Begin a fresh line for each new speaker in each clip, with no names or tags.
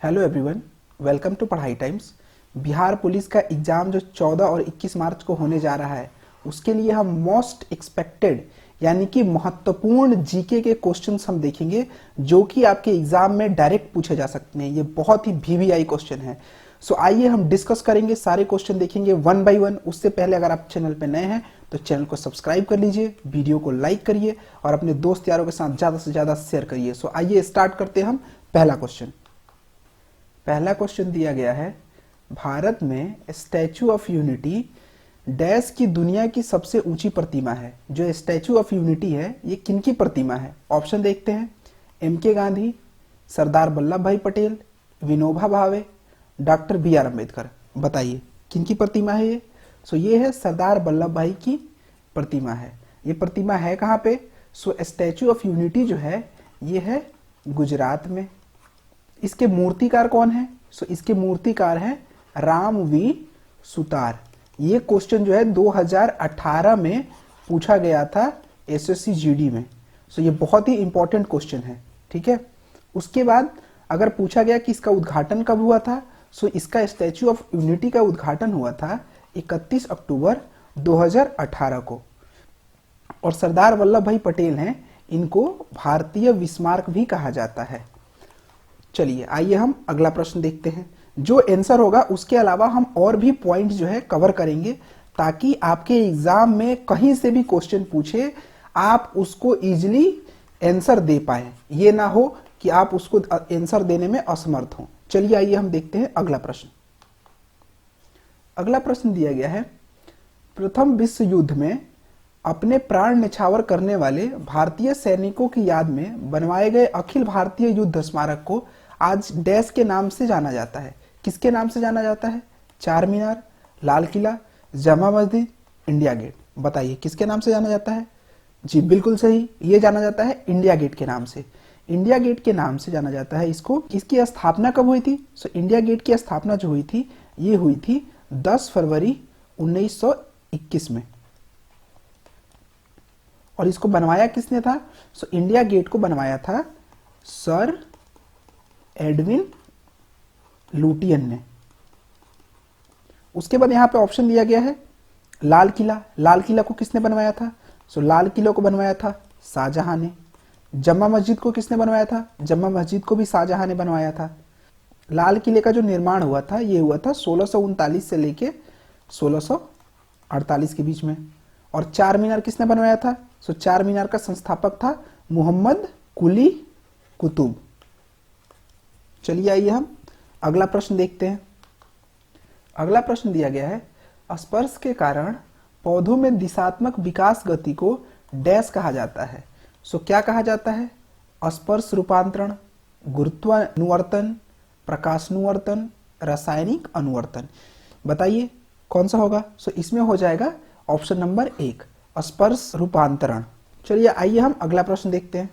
Hello everyone, welcome to पढ़ाई times. Bihar police का exam जो 14 और 21 मार्च को होने जा रहा है, उसके लिए हम मोस्ट एक्सपेक्टेड यानी कि महत्वपूर्ण जीके के क्वेश्चंस हम देखेंगे जो कि आपके एग्जाम में डायरेक्ट पूछे जा सकते हैं। ये बहुत ही वीवीआई क्वेश्चन है। सो आइए हम डिस्कस करेंगे, सारे क्वेश्चन देखेंगे वन बाय वन। उससे पहले अगर आप चैनल पर नए हैं तो चैनल को सब्सक्राइब कर लीजिए, वीडियो को लाइक करिए और अपने दोस्त यारों के साथ ज़्यादा से ज़्यादा शेयर करिए। सो आइए स्टार्ट करते हैं हम पहला क्वेश्चन। पहला क्वेश्चन दिया गया है, भारत में स्टैचू ऑफ यूनिटी डैश की दुनिया की सबसे ऊंची प्रतिमा है। जो स्टैचू ऑफ यूनिटी है ये किनकी प्रतिमा है? ऑप्शन देखते हैं, एम.के. गांधी, सरदार वल्लभ भाई पटेल, विनोबा भावे, डॉक्टर बी.आर. अम्बेडकर। बताइए किनकी प्रतिमा है ये? सो ये है सरदार वल्लभ भाई की प्रतिमा है। ये प्रतिमा है कहाँ पे? सो स्टैचू ऑफ यूनिटी जो है ये है गुजरात में। इसके मूर्तिकार कौन है? सो इसके मूर्तिकार हैं राम वी सुतार। ये क्वेश्चन जो है 2018 में पूछा गया था एसएससी जीडी में। सो ये बहुत ही इंपॉर्टेंट क्वेश्चन है, ठीक है। उसके बाद अगर पूछा गया कि इसका उद्घाटन कब हुआ था, सो इसका स्टैचू ऑफ यूनिटी का उद्घाटन हुआ था 31 अक्टूबर 2018 को। और सरदार वल्लभ भाई पटेल हैं, इनको भारतीय विस्मारक भी कहा जाता है। चलिए आइए हम अगला प्रश्न देखते हैं। जो आंसर होगा उसके अलावा हम और भी पॉइंट जो है कवर करेंगे ताकि आपके एग्जाम में कहीं से भी क्वेश्चन पूछे आप उसको इजीली आंसर दे पाए, ये ना हो कि आप उसको आंसर देने में असमर्थ हो। चलिए आइए हम देखते हैं अगला प्रश्न। अगला प्रश्न दिया गया है, प्रथम विश्व युद्ध में अपने प्राण न्यौछावर करने वाले भारतीय सैनिकों की याद में बनवाए गए अखिल भारतीय युद्ध स्मारक को आज डैश के नाम से जाना जाता है। किसके नाम से जाना जाता है? चार मीनार, लाल किला, जामा मस्जिद, इंडिया गेट। बताइए किसके नाम से जाना जाता है? जी बिल्कुल सही, ये जाना जाता है इंडिया गेट के नाम से। इंडिया गेट के नाम से जाना जाता है इसको। इसकी स्थापना कब हुई थी? सो इंडिया गेट की स्थापना जो हुई थी ये हुई थी 10 फरवरी 1921 में। और इसको बनवाया किसने था? सो इंडिया गेट को बनवाया था सर एडविन लुटियन ने। उसके बाद यहां पे ऑप्शन दिया गया है लाल किला। लाल किला को किसने बनवाया था? सो लाल किला को बनवाया था शाहजहां ने। जम्मा मस्जिद को किसने बनवाया था? जम्मा मस्जिद को भी शाहजहां ने बनवाया था। लाल किले का जो निर्माण हुआ था ये हुआ था 1639 से लेके 1648 के बीच में। और चार मीनार किसने बनवाया था? सो चार मीनार का संस्थापक था मोहम्मद कुली कुतुब। चलिए आइए हम अगला प्रश्न देखते हैं। अगला प्रश्न दिया गया है, स्पर्श के कारण पौधों में दिशात्मक विकास गति को डैश कहा जाता है। सो क्या कहा जाता है? स्पर्श रूपांतरण, गुरुत्वानुवर्तन, प्रकाशानुवर्तन, रासायनिक अनुवर्तन। बताइए कौन सा होगा? सो इसमें हो जाएगा ऑप्शन नंबर 1, स्पर्श रूपांतरण। चलिए आइए हम अगला प्रश्न देखते हैं।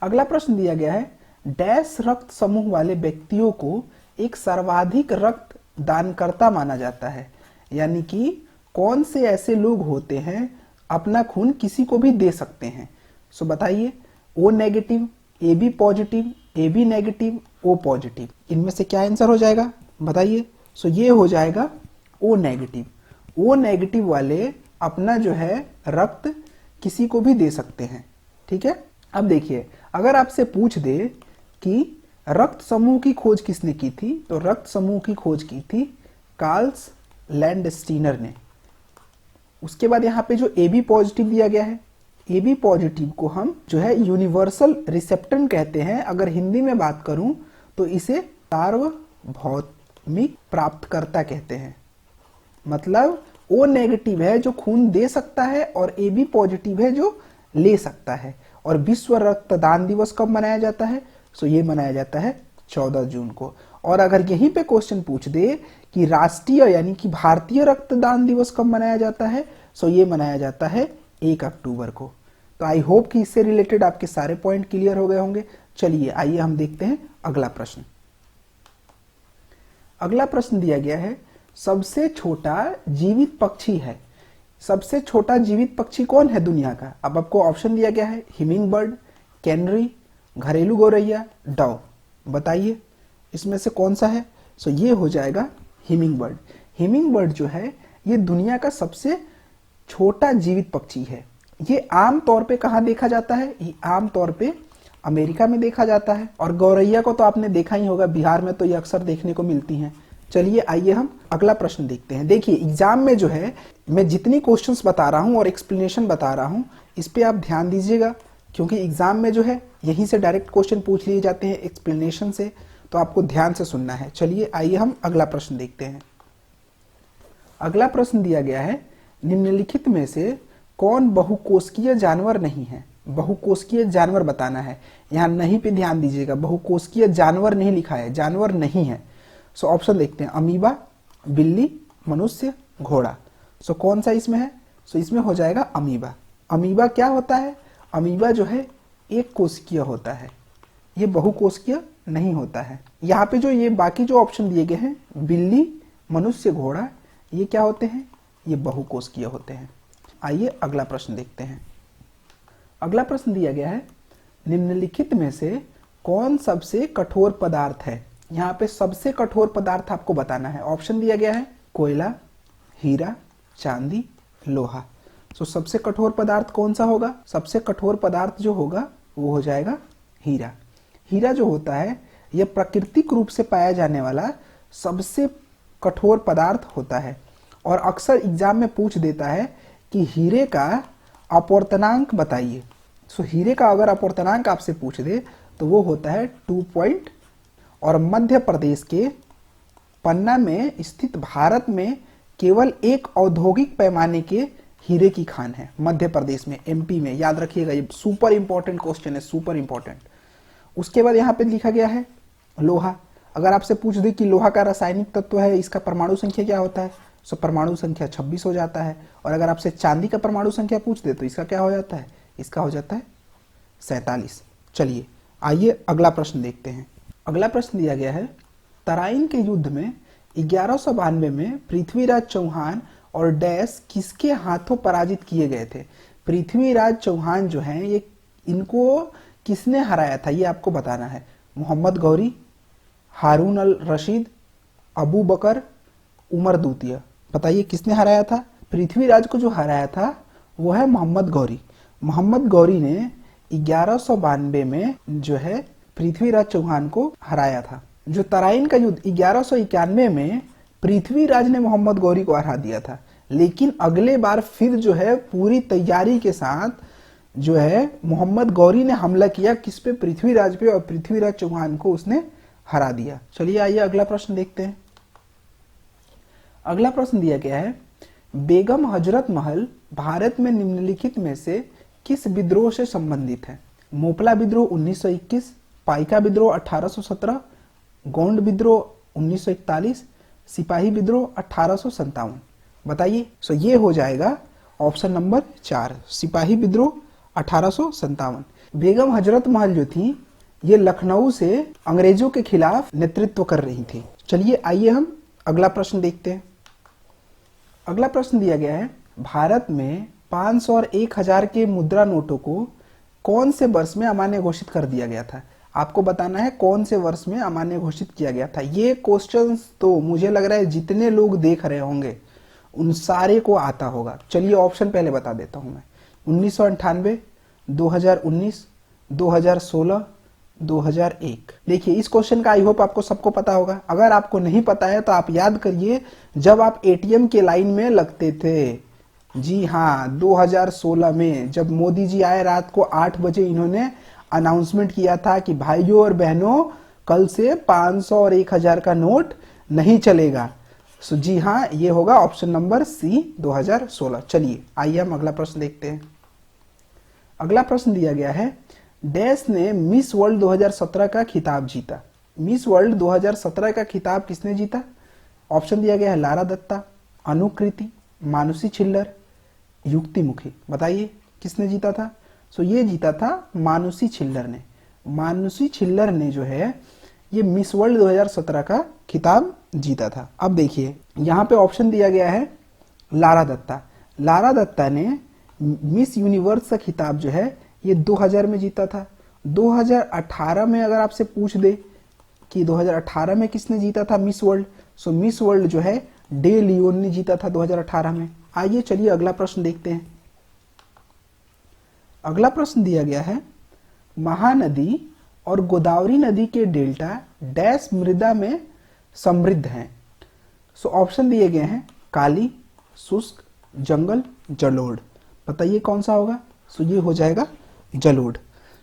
अगला प्रश्न दिया गया है, डैश रक्त समूह वाले व्यक्तियों को एक सर्वाधिक रक्त दानकर्ता माना जाता है। यानी कि कौन से ऐसे लोग होते हैं अपना खून किसी को भी दे सकते हैं? सो बताइए, O negative, A B positive, A B negative, O positive. इनमें से क्या आंसर हो जाएगा? बताइए। सो ये हो जाएगा ओ नेगेटिव। ओ नेगेटिव वाले अपना जो है रक्त किसी को भी दे सकते हैं, ठीक है। अब देखिए, अगर आपसे पूछ दे कि रक्त समूह की खोज किसने की थी, तो रक्त समूह की खोज की थी कार्ल्स लैंडस्टीनर ने। उसके बाद यहाँ पे जो ए बी पॉजिटिव दिया गया है, ए बी पॉजिटिव को हम जो है यूनिवर्सल रिसेप्टेंट कहते हैं। अगर हिंदी में बात करूं तो इसे सार्वभौमिक प्राप्तकर्ता कहते हैं। मतलब ओ नेगेटिव है जो खून दे सकता है और ए बी पॉजिटिव है जो ले सकता है। और विश्व रक्तदान दिवस कब मनाया जाता है? सो ये मनाया जाता है 14 जून को। और अगर यहीं पे क्वेश्चन पूछ दे कि राष्ट्रीय यानी कि भारतीय रक्तदान दिवस कब मनाया जाता है, सो ये मनाया जाता है 1 अक्टूबर को। तो आई होप कि इससे रिलेटेड आपके सारे पॉइंट क्लियर हो गए होंगे। चलिए आइए हम देखते हैं अगला प्रश्न। अगला प्रश्न दिया गया है, सबसे छोटा जीवित पक्षी है। सबसे छोटा जीवित पक्षी कौन है दुनिया का? अब आपको ऑप्शन दिया गया है हिमिंग बर्ड, कैनरी, घरेलू गौरैया, डव। बताइए इसमें से कौन सा है? सो ये हो जाएगा हिमिंग बर्ड। हिमिंग बर्ड जो है ये दुनिया का सबसे छोटा जीवित पक्षी है। ये आम तौर पे कहाँ देखा जाता है? ये आम तौर पे अमेरिका में देखा जाता है। और गौरैया को तो आपने देखा ही होगा, बिहार में तो ये अक्सर देखने को मिलती हैं। चलिए आइए हम अगला प्रश्न देखते हैं। देखिए एग्जाम में जो है मैं जितनी क्वेश्चंस बता रहा हूं और एक्सप्लेनेशन बता रहा हूं इस पे आप ध्यान दीजिएगा, क्योंकि एग्जाम में जो है यहीं से डायरेक्ट क्वेश्चन पूछ लिए जाते हैं एक्सप्लेनेशन से, तो आपको ध्यान से सुनना है। चलिए आइए हम अगला प्रश्न देखते हैं। अगला प्रश्न दिया गया है, निम्नलिखित में से कौन बहुकोशिकीय जानवर नहीं है? बहुकोशिकीय जानवर बताना है। यहाँ नहीं पे ध्यान दीजिएगा, बहुकोशिकीय जानवर नहीं लिखा है, जानवर नहीं है। सो ऑप्शन देखते हैं, अमीबा, बिल्ली, मनुष्य, घोड़ा। सो कौन सा इसमें है? सो इसमें हो जाएगा अमीबा। अमीबा क्या होता है? अमीबा जो है एक कोशिकीय होता है, ये बहुकोशिकीय नहीं होता है। यहाँ पे जो ये बाकी जो ऑप्शन दिए गए हैं, बिल्ली, मनुष्य, घोड़ा, ये क्या होते हैं? ये बहुकोशिकीय होते हैं। आइए अगला प्रश्न देखते हैं। अगला प्रश्न दिया गया है, निम्नलिखित में से कौन सबसे कठोर पदार्थ है? यहाँ पे सबसे कठोर पदार्थ आपको बताना है। ऑप्शन दिया गया है कोयला, हीरा, चांदी, लोहा। सो सबसे कठोर पदार्थ कौन सा होगा? सबसे कठोर पदार्थ जो होगा वो हो जाएगा हीरा। हीरा जो होता है यह प्राकृतिक रूप से पाया जाने वाला सबसे कठोर पदार्थ होता है। और अक्सर एग्जाम में पूछ देता है कि हीरे का अपवर्तनांक बताइए। सो हीरे का अगर अपवर्तनांक आपसे पूछ दे तो वो होता है 2 और मध्य प्रदेश के पन्ना में स्थित भारत में केवल एक औद्योगिक पैमाने के हीरे की खान है, मध्य प्रदेश में, एमपी में। याद रखिएगा, ये सुपर इंपॉर्टेंट क्वेश्चन है, सुपर इंपॉर्टेंट। उसके बाद यहाँ पे लिखा गया है लोहा। अगर आपसे पूछ दे कि लोहा का रासायनिक तत्व है, इसका परमाणु संख्या क्या होता है, सो परमाणु संख्या 26 हो जाता है। और अगर आपसे चांदी का परमाणु संख्या पूछ दे तो इसका क्या हो जाता है? इसका हो जाता है 47। चलिए आइए अगला प्रश्न देखते हैं। अगला प्रश्न दिया गया है, तराइन के युद्ध में 1192 में पृथ्वीराज चौहान और डैश किसके हाथों पराजित किए गए थे? पृथ्वीराज चौहान जो हैं ये, इनको किसने हराया था ये आपको बताना है। मोहम्मद गौरी, हारून अल रशीद, अबू बकर, उमर द्वितीय। बताइए किसने हराया था? पृथ्वीराज को जो हराया था वो है मोहम्मद गौरी। मोहम्मद गौरी ने 1192 में जो है पृथ्वीराज चौहान को हराया था। जो तराइन का युद्ध 1191 में पृथ्वीराज ने मोहम्मद गौरी को हरा दिया था, लेकिन अगले बार फिर जो है पूरी तैयारी के साथ जो है मोहम्मद गौरी ने हमला किया किस पे? पृथ्वीराज पे, और पृथ्वीराज चौहान को उसने हरा दिया। चलिए आइए अगला प्रश्न देखते हैं। अगला प्रश्न दिया गया है, बेगम हजरत महल भारत में निम्नलिखित में से किस विद्रोह से संबंधित है? मोपला विद्रोह 1921, पाइका विद्रोह 1817, गोंड विद्रोह 1941, सिपाही विद्रोह 1857। बताइए। सो ये हो जाएगा ऑप्शन नंबर 4, सिपाही विद्रोह 1857। बेगम हजरत महल जो थी ये लखनऊ से अंग्रेजों के खिलाफ नेतृत्व कर रही थी। चलिए आइए हम अगला प्रश्न देखते हैं। अगला प्रश्न दिया गया है, भारत में 500 और 1000 के मुद्रा नोटों को कौन से वर्ष में अमान्य घोषित कर दिया गया था? आपको बताना है कौन से वर्ष में अमान्य घोषित किया गया था। ये क्वेश्चंस तो मुझे लग रहा है जितने लोग देख रहे होंगे उन सारे को आता होगा। चलिए ऑप्शन पहले बता देता हूं मैं। 1998, 2019, 2016, 2001। देखिए इस क्वेश्चन का आई होप आपको सबको पता होगा। अगर आपको नहीं पता है तो आप याद करिए जब आप एटीएम के लाइन में लगते थे। जी हाँ, 2016 में जब मोदी जी आए रात को 8 बजे, इन्होंने अनाउंसमेंट किया था कि भाइयों और बहनों कल से 500 और 1000 का नोट नहीं चलेगा। सो जी हाँ, ये होगा ऑप्शन नंबर सी, 2016। चलिए आइए हम अगला प्रश्न देखते हैं। अगला प्रश्न दिया गया है, डैश ने मिस वर्ल्ड 2017 का खिताब जीता। मिस वर्ल्ड 2017 का खिताब किसने जीता? ऑप्शन दिया गया है लारा दत्ता, अनुकृति, मानुषी छिल्लर, युक्तिमुखी। बताइए किसने जीता था? सो ये जीता था मानुषी छिल्लर ने। मानुषी छिल्लर ने जो है ये मिस वर्ल्ड 2017 का खिताब जीता था। अब देखिए यहाँ पे ऑप्शन दिया गया है लारा दत्ता। लारा दत्ता ने मिस यूनिवर्स का खिताब जो है ये 2000 में जीता था। 2018 में अगर आपसे पूछ दे कि 2018 में किसने जीता था मिस वर्ल्ड। सो मिस वर्ल्ड जो है डे लियोन ने जीता था 2018 में। आइए चलिए अगला प्रश्न देखते हैं। अगला प्रश्न दिया गया है, महानदी और गोदावरी नदी के डेल्टा डैश मृदा में समृद्ध हैं। सो ऑप्शन दिए गए हैं काली, शुष्क, जंगल, जलोढ़। बताइए कौन सा होगा। सो ये हो जाएगा जलोढ़।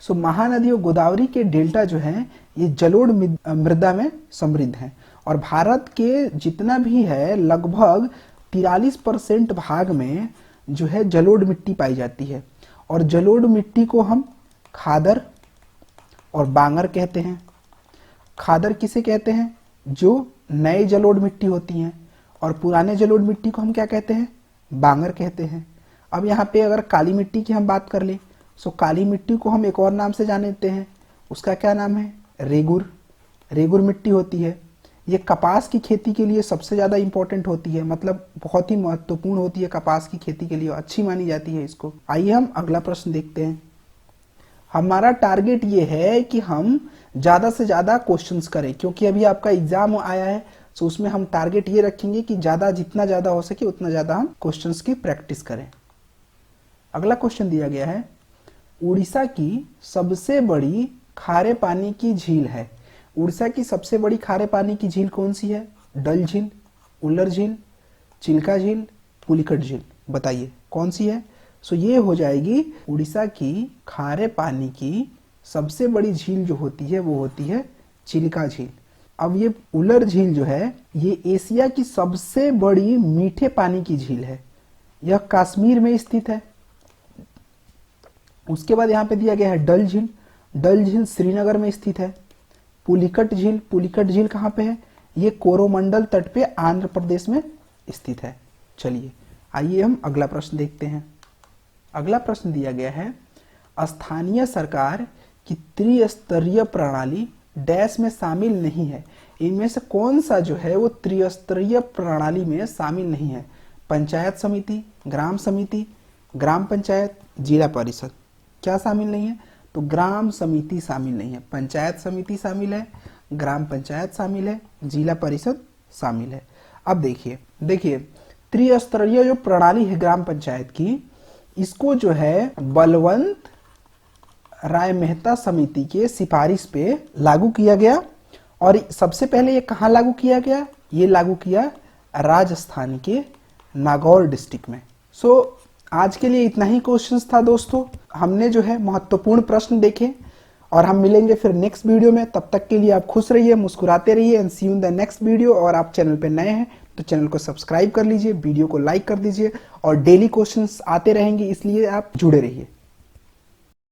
सो महानदी और गोदावरी के डेल्टा जो हैं ये जलोढ़ मृदा में समृद्ध हैं और भारत के जितना भी है लगभग 43% भाग में जो है जलोढ़ मिट्टी पाई जाती है और जलोढ़ मिट्टी को हम खादर और बांगर कहते हैं। खादर किसे कहते हैं, जो नए जलोढ़ मिट्टी होती हैं, और पुराने जलोढ़ मिट्टी को हम क्या कहते हैं, बांगर कहते हैं। अब यहाँ पे अगर काली मिट्टी की हम बात कर लें, सो काली मिट्टी को हम एक और नाम से जानते हैं, उसका क्या नाम है, रेगुर। रेगुर मिट्टी होती है, ये कपास की खेती के लिए सबसे ज़्यादा इंपॉर्टेंट होती है, मतलब बहुत ही महत्वपूर्ण होती है कपास की खेती के लिए, अच्छी मानी जाती है इसको। आइए हम अगला प्रश्न देखते हैं। हमारा टारगेट ये है कि हम ज़्यादा से ज़्यादा क्वेश्चंस करें, क्योंकि अभी आपका एग्जाम आया है, तो उसमें हम टारगेट ये रखेंगे कि जितना ज़्यादा हो सके उतना ज़्यादा हम क्वेश्चंस की प्रैक्टिस करें। अगला क्वेश्चन दिया गया है, उड़ीसा की सबसे बड़ी खारे पानी की झील है। उड़ीसा की सबसे बड़ी खारे पानी की झील कौन सी है, डल झील, उल्लर झील, चिल्का झील, पुलिकट झील। बताइए कौन सी है। सो ये हो जाएगी उड़ीसा की खारे पानी की सबसे बड़ी झील जो होती है वो होती है चिल्का झील। अब ये उल्लर झील जो है ये एशिया की सबसे बड़ी मीठे पानी की झील है, यह कश्मीर में स्थित है। उसके बाद यहाँ पे दिया गया है डल झील। डल झील श्रीनगर में स्थित है। पुलिकट झील, पुलिकट झील कहाँ पे है, ये कोरोमंडल तट पे आंध्र प्रदेश में स्थित है। चलिए आइए हम अगला प्रश्न देखते हैं। अगला प्रश्न दिया गया है, स्थानीय सरकार की त्रिस्तरीय प्रणाली डैश में शामिल नहीं है। इनमें से कौन सा जो है वो त्रिस्तरीय प्रणाली में शामिल नहीं है, पंचायत समिति, ग्राम पंचायत, जिला परिषद। क्या शामिल नहीं है, तो ग्राम समिति शामिल नहीं है, पंचायत समिति शामिल है, ग्राम पंचायत शामिल है, जिला परिषद शामिल है। अब देखिए त्रिस्तरीय जो प्रणाली है ग्राम पंचायत की, इसको जो है बलवंत राय मेहता समिति के सिफारिश पे लागू किया गया। और सबसे पहले ये कहाँ लागू किया गया, ये लागू किया राजस्थान के नागौर डिस्ट्रिक्ट में। सो आज के लिए इतना ही क्वेश्चंस था दोस्तों। हमने जो है महत्वपूर्ण प्रश्न देखे और हम मिलेंगे फिर नेक्स्ट वीडियो में। तब तक के लिए आप खुश रहिए, मुस्कुराते रहिए and see you in the next video. और आप चैनल पे नए हैं तो चैनल को सब्सक्राइब कर लीजिए, वीडियो को लाइक कर दीजिए और डेली क्वेश्चंस आते रहेंगे, इसलिए आप जुड़े रहिए।